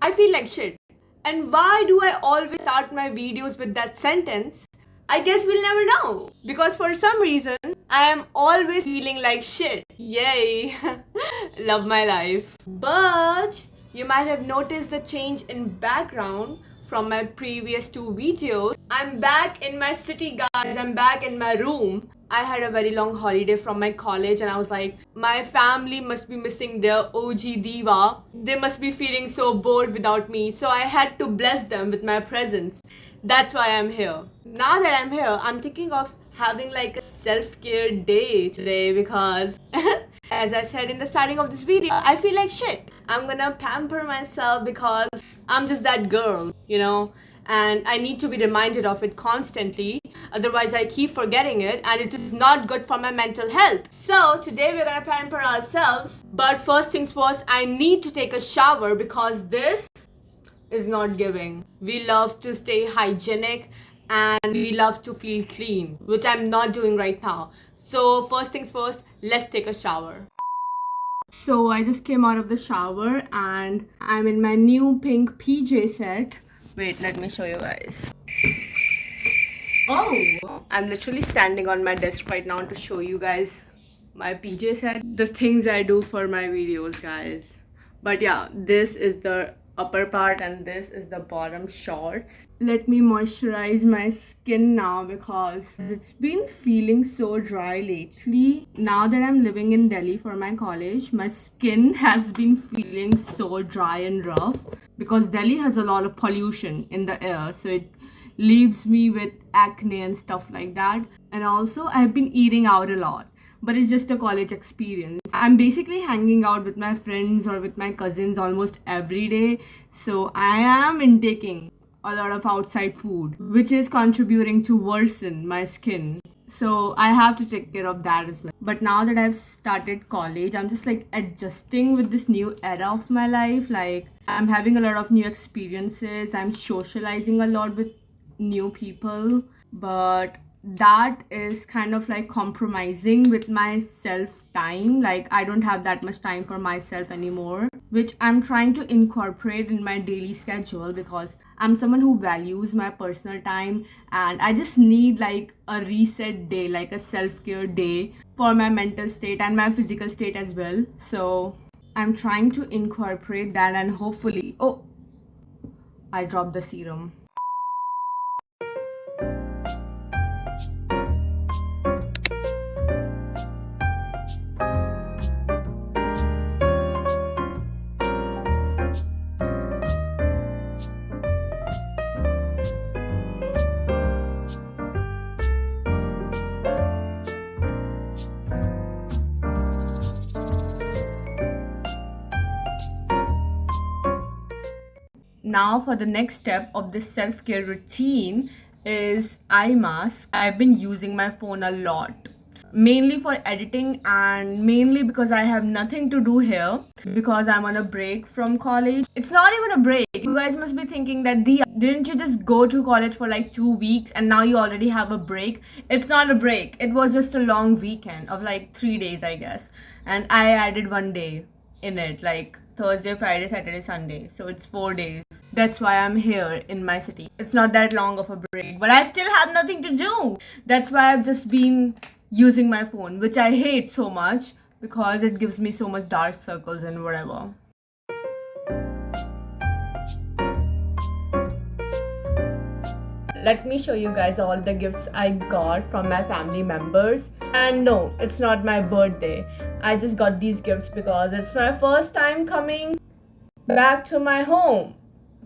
I feel like shit. And why do I always start my videos with that sentence? I guess we'll never know. Because for some reason, I am always feeling like shit. Yay! Love my life. But you might have noticed the change in background from my previous two videos. I'm back in my city, guys. I'm back in my room. I had a very long holiday from my college, and I was like, my family must be missing their OG diva. They must be feeling so bored without me, so I had to bless them with my presence. That's why I'm here. Now that I'm here, I'm thinking of having like a self-care day today because as I said in the starting of this video, I feel like shit. I'm gonna pamper myself because I'm just that girl, and I need to be reminded of it constantly. Otherwise, I keep forgetting it, and it is not good for my mental health. So, today we're gonna pamper ourselves. But first things first, I need to take a shower because this is not giving. We love to stay hygienic and we love to feel clean, which I'm not doing right now. So, first things first, let's take a shower. So I just came out of the shower and I'm in my new pink PJ set. Wait, let me show you guys. Oh! I'm literally standing on my desk right now to show you guys my PJ set. The things I do for my videos, guys. But yeah, this is the upper part and this is the bottom shorts. Let me moisturize my skin now because it's been feeling so dry lately. Now that I'm living in Delhi for my college, my skin has been feeling so dry and rough because Delhi has a lot of pollution in the air, so it leaves me with acne and stuff like that. And also I've been eating out a lot, but it's just a college experience. I'm basically hanging out with my friends or with my cousins almost every day, so I am intaking a lot of outside food, which is contributing to worsen my skin. So I have to take care of that as well. But now that I've started college, I'm just like adjusting with this new era of my life. Like, I'm having a lot of new experiences, I'm socializing a lot with new people, but that is kind of like compromising with my self time. Like, I don't have that much time for myself anymore, which I'm trying to incorporate in my daily schedule because I'm someone who values my personal time and I just need like a reset day, like a self-care day for my mental state and my physical state as well. So I'm trying to incorporate that and hopefully, oh, I dropped the serum. Now for the next step of this self-care routine is eye mask. I've been using my phone a lot, mainly for editing and mainly because I have nothing to do here because I'm on a break from college. It's not even a break. You guys must be thinking that didn't you just go to college for like 2 weeks and now you already have a break? It's not a break. It was just a long weekend of like 3 days, I guess. And I added one day in it, like Thursday, Friday, Saturday, Sunday. So it's 4 days. That's why I'm here in my city. It's not that long of a break, but I still have nothing to do. That's why I've just been using my phone, which I hate so much because it gives me so much dark circles and whatever. Let me show you guys all the gifts I got from my family members. And no, it's not my birthday. I just got these gifts because it's my first time coming back to my home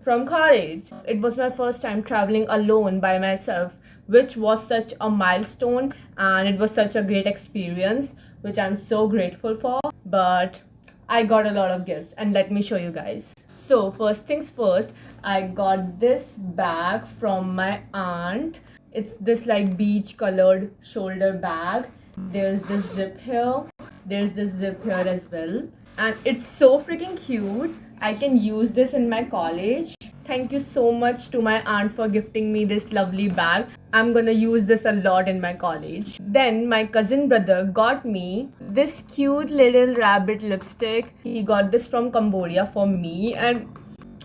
from college. It was my first time traveling alone by myself, which was such a milestone and it was such a great experience, which I'm so grateful for. But I got a lot of gifts and let me show you guys. So first things first, I got this bag from my aunt. It's this like beach colored shoulder bag. There's this zip here. There's this zip here as well. And it's so freaking cute. I can use this in my college. Thank you so much to my aunt for gifting me this lovely bag. I'm gonna use this a lot in my college. Then my cousin brother got me this cute little rabbit lipstick. He got this from Cambodia for me and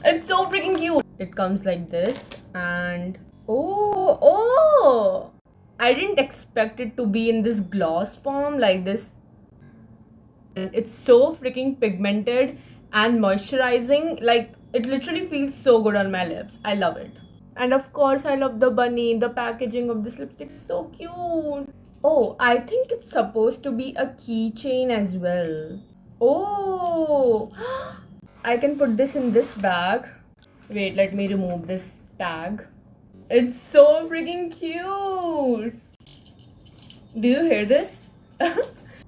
It's so freaking cute. It comes like this and oh, I didn't expect it to be in this gloss form like this. It's so freaking pigmented and moisturizing. Like, it literally feels so good on my lips. I love it. And of course, I love the bunny. The packaging of this lipstick is so cute. Oh, I think it's supposed to be a keychain as well. Oh, I can put this in this bag. Wait, let me remove this tag. It's so freaking cute. Do you hear this?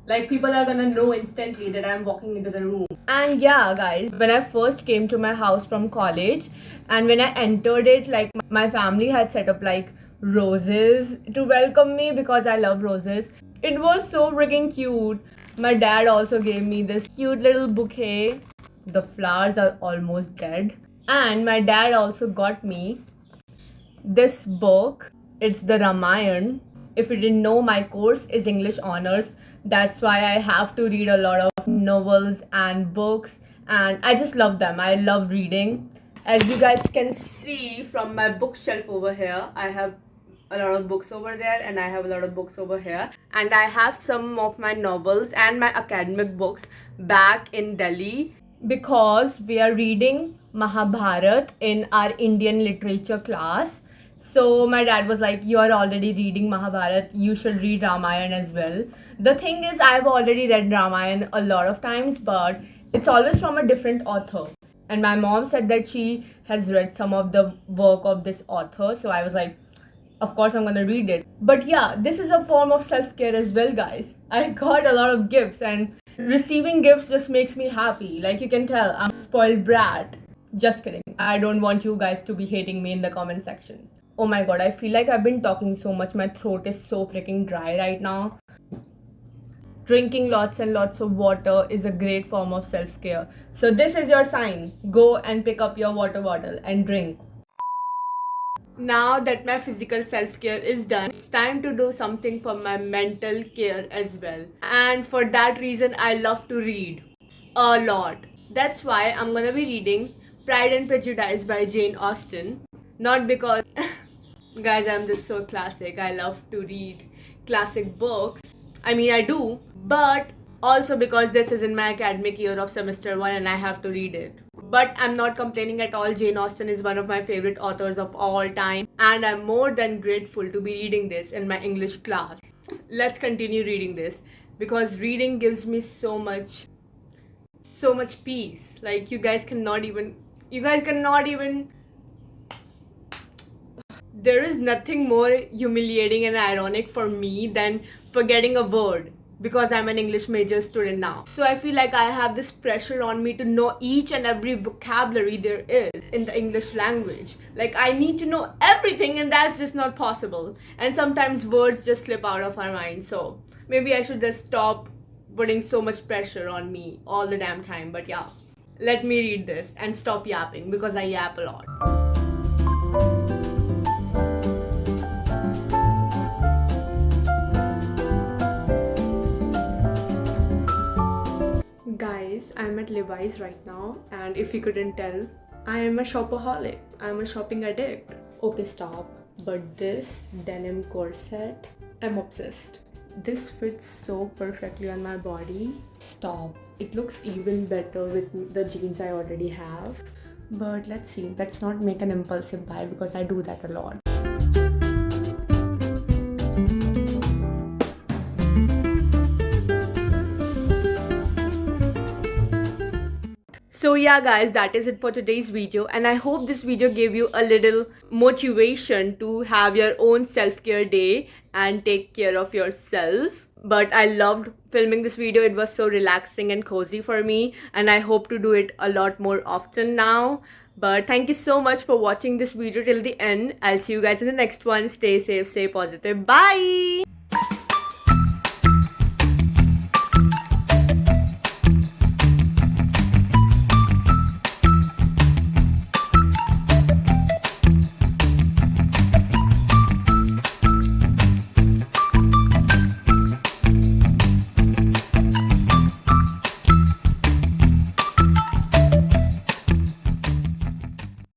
Like, people are gonna know instantly that I'm walking into the room. And yeah, guys, when I first came to my house from college and when I entered it, like, my family had set up like roses to welcome me because I love roses. It was so freaking cute. My dad also gave me this cute little bouquet. The flowers are almost dead. And my dad also got me this book. It's the Ramayana. If you didn't know, my course is English honors. That's why I have to read a lot of novels and books, and I just love them. I love reading. As you guys can see from my bookshelf over here, I have a lot of books over there and I have a lot of books over here, and I have some of my novels and my academic books back in Delhi because we are reading Mahabharat in our Indian literature class. So my dad was like, you are already reading Mahabharat, you should read Ramayana as well. The thing is, I've already read Ramayana a lot of times, but it's always from a different author. And my mom said that she has read some of the work of this author. So I was like, of course I'm gonna read it. But yeah, this is a form of self-care as well, guys. I got a lot of gifts and receiving gifts just makes me happy. Like, you can tell, I'm a spoiled brat. Just kidding. I don't want you guys to be hating me in the comment section. Oh my god, I feel like I've been talking so much. My throat is so freaking dry right now. Drinking lots and lots of water is a great form of self-care. So this is your sign. Go and pick up your water bottle and drink. Now that my physical self-care is done, it's time to do something for my mental care as well. And for that reason, I love to read a lot. That's why I'm gonna be reading Pride and Prejudice by Jane Austen. Not because, guys, I'm just so classic. I love to read classic books. I mean, I do, but also because this is in my academic year of semester 1 and I have to read it. But I'm not complaining at all. Jane Austen is one of my favorite authors of all time, and I'm more than grateful to be reading this in my English class. Let's continue reading this because reading gives me so much peace. Like, you guys cannot even there is nothing more humiliating and ironic for me than forgetting a word because I'm an English major student now. So I feel like I have this pressure on me to know each and every vocabulary there is in the English language. Like, I need to know everything, and that's just not possible. And sometimes words just slip out of our mind. So maybe I should just stop putting so much pressure on me all the damn time. But yeah, let me read this and stop yapping because I yap a lot. Guys, I'm at Levi's right now, and if you couldn't tell, I am a shopaholic. I'm a shopping addict. Okay, stop. But this denim corset, I'm obsessed. This fits so perfectly on my body. Stop. It looks even better with the jeans I already have. But let's see. Let's not make an impulsive buy because I do that a lot. So yeah, guys, that is it for today's video, and I hope this video gave you a little motivation to have your own self-care day and take care of yourself. But I loved filming this video. It was so relaxing and cozy for me, and I hope to do it a lot more often now. But thank you so much for watching this video till the end. I'll see you guys in the next one. Stay safe, stay positive. Bye!